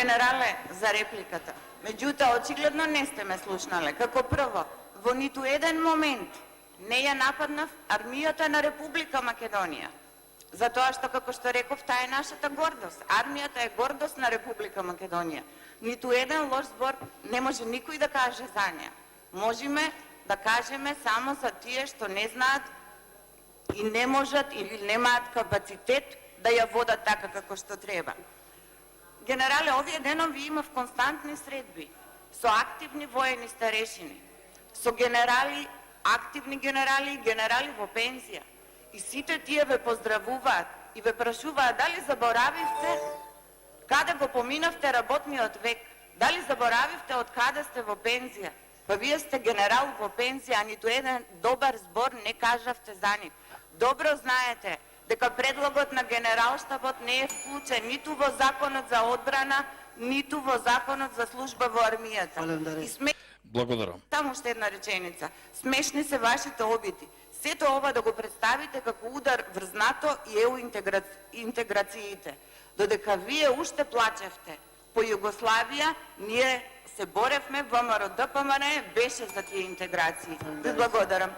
Генерале, за репликата. Меѓутоа, очигледно не сте ме слушнале. Како прво, во ниту еден момент не ја нападнав армијата на Република Македонија. Затоа што, како што реков, таа е нашата гордост. Армијата е гордост на Република Македонија. Ниту еден лош збор не може никој да каже за неа. Можеме да кажеме само за тие што не знаат и не можат или немаат капацитет да ја водат така како што треба. Генерале, овие денови имав константни средби со активни воени старешини, со генерали, активни генерали и генерали во пензија. И сите тие ве поздравуваат и ве прашуваат дали заборавивте каде го поминавте работниот век, дали заборавивте од каде сте во пензија. Па вие сте генерал во пензија, а ниту еден добар збор не кажавте за нив. Добро знаете дека предлогот на генералштабот не е вклучен ниту во законот за одбрана, ниту во законот за служба во армијата. Благодарам. Само уште една реченица. Смешни се вашите обиди. Сето ова да го представите како удар врз НАТО и ЕУ интеграциите. Додека вие уште плачевте по Југославија, ние се боревме, ВМРО ДПМН беше за тие интеграции. Ви благодарам.